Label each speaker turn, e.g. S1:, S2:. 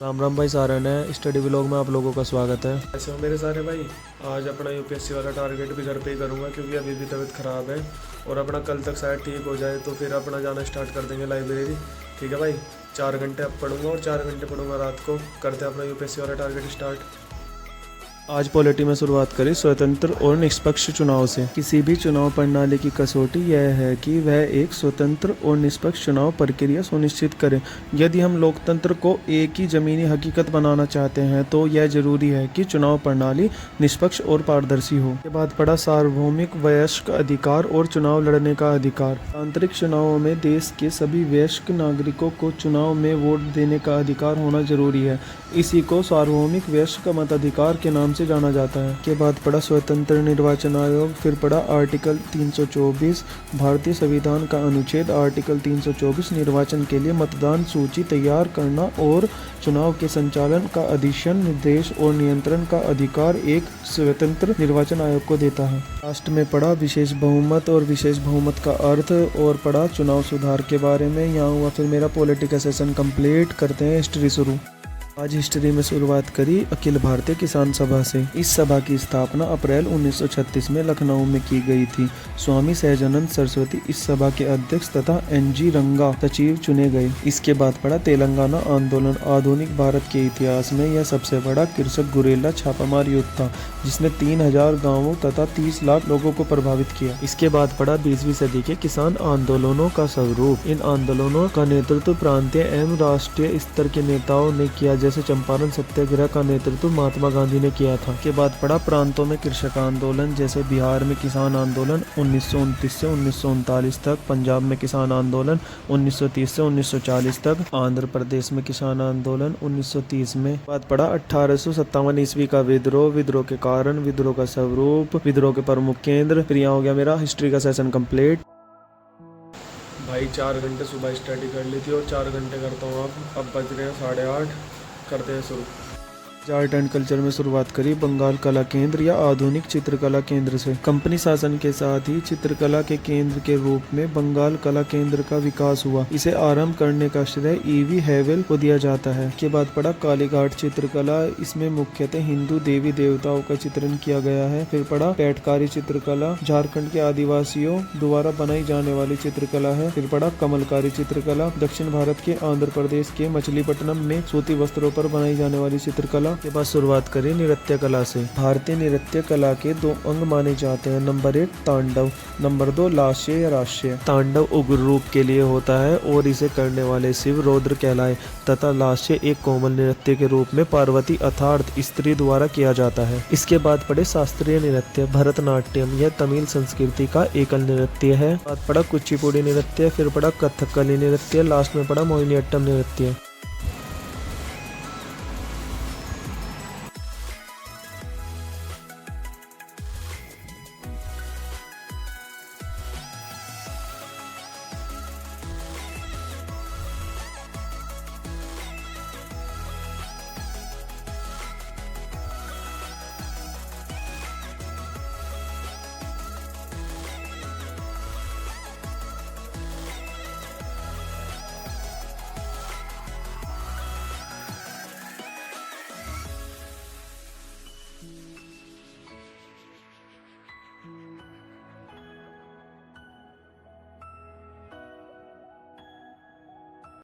S1: राम राम भाई, सारन है study vlog में आप लोगों का स्वागत है। ऐसे हो मेरे सारे भाई। आज अपना यूपीएससी वाला टारगेट भी घर पे ही करूँगा क्योंकि अभी भी तबीयत ख़राब है और अपना कल तक शायद ठीक हो जाए तो फिर अपना जाना स्टार्ट कर देंगे लाइब्रेरी। ठीक है भाई, 4 घंटे अब पढ़ूंगा और 4 घंटे पढ़ूंगा रात को। करते हैं अपना यूपीएससी वाला टारगेट स्टार्ट। आज पॉलिटी में शुरुआत करें स्वतंत्र और निष्पक्ष चुनाव से। किसी भी चुनाव प्रणाली की कसौटी यह है कि वह एक स्वतंत्र और निष्पक्ष चुनाव प्रक्रिया सुनिश्चित करे। यदि हम लोकतंत्र को एक ही जमीनी हकीकत बनाना चाहते हैं तो यह जरूरी है कि चुनाव प्रणाली निष्पक्ष और पारदर्शी हो। के बाद पढ़ा सार्वभौमिक वयस्क अधिकार और चुनाव लड़ने का अधिकार। आंतरिक चुनावों में देश के सभी वयस्क नागरिकों को चुनाव में वोट देने का अधिकार होना जरूरी है। इसी को सार्वभौमिक वयस्क मताधिकार के नाम से जाना जाता है। के बाद पढ़ा स्वतंत्र निर्वाचन आयोग। फिर पढ़ा आर्टिकल 324 भारतीय संविधान का अनुच्छेद आर्टिकल 324 निर्वाचन के लिए मतदान सूची तैयार करना और चुनाव के संचालन का अधिशण निर्देश और नियंत्रण का अधिकार एक स्वतंत्र निर्वाचन आयोग को देता है। लास्ट में पढ़ा विशेष बहुमत और विशेष बहुमत का अर्थ और पढ़ा चुनाव सुधार के बारे में। यहाँ हुआ फिर मेरा पॉलिटिकल सेशन कंप्लीट। करते हैं हिस्ट्री शुरू। आज हिस्ट्री में शुरुआत करी अखिल भारतीय किसान सभा से। इस सभा की स्थापना अप्रैल 1936 में लखनऊ में की गई थी। स्वामी सहजानंद सरस्वती इस सभा के अध्यक्ष तथा NG रंगा सचिव चुने गए। इसके बाद पड़ा तेलंगाना आंदोलन। आधुनिक भारत के इतिहास में यह सबसे बड़ा कृषक गुरिल्ला छापामार युद्ध था जिसने 3000 गाँवों तथा 30 लाख लोगों को प्रभावित किया। इसके बाद पड़ा 20वीं सदी के किसान आंदोलनों का स्वरूप। इन आंदोलनों का नेतृत्व प्रांतीय एवं राष्ट्रीय स्तर के नेताओं ने किया, जैसे चंपारण सत्याग्रह का नेतृत्व महात्मा गांधी ने किया था। के बाद पड़ा प्रांतों में कृषक आंदोलन, जैसे बिहार में किसान आंदोलन 1929 से 1939 तक, पंजाब में किसान आंदोलन 1930 से 1940 तक, आंध्र प्रदेश में किसान आंदोलन 1930 में। बाद पड़ा 1857 ईस्वी का विद्रोह। विद्रोह के कारण, विद्रोह का स्वरूप, विद्रोह के प्रमुख केंद्र। फिर यहाँ हो गया मेरा हिस्ट्री का सेशन कंप्लीट। भाई 4 घंटे सुबह स्टडी कर ली थी और 4 घंटे करता हूँ अब बज रहे हैं 8:30। करते हैं शुरू। आर्ट एंड कल्चर में शुरुआत करी बंगाल कला केंद्र या आधुनिक चित्रकला केंद्र से। कंपनी शासन के साथ ही चित्रकला के केंद्र के रूप में बंगाल कला केंद्र का विकास हुआ। इसे आरंभ करने का श्रेय E.V. हैवेल को दिया जाता है। के बाद पड़ा कालीघाट चित्रकला। इसमें मुख्यतः हिंदू देवी देवताओं का चित्रण किया गया है। फिर पड़ा पेटकारी चित्रकला, झारखंड के आदिवासियों द्वारा बनाई जाने वाली चित्रकला है। फिर पड़ा कमलकारी चित्रकला, दक्षिण भारत के आंध्र प्रदेश के मछलीपट्टनम में सूती वस्त्रों पर बनाई जाने वाली चित्रकला। के बाद शुरुआत करें नृत्य कला से। भारतीय नृत्य कला के 2 अंग माने जाते हैं। नंबर 1 तांडव, नंबर 2 लास्य या रास्य। तांडव उग्र रूप के लिए होता है और इसे करने वाले शिव रौद्र कहलाए तथा लास्य एक कोमल नृत्य के रूप में पार्वती अर्थात स्त्री द्वारा किया जाता है। इसके बाद पड़े शास्त्रीय नृत्य। भरतनाट्यम यह तमिल संस्कृति का एकल नृत्य है। बाद पड़ा कुचिपुड़ी नृत्य। फिर पड़ा कथकली नृत्य। लास्ट में पड़ा मोहिनीअट्टम नृत्य।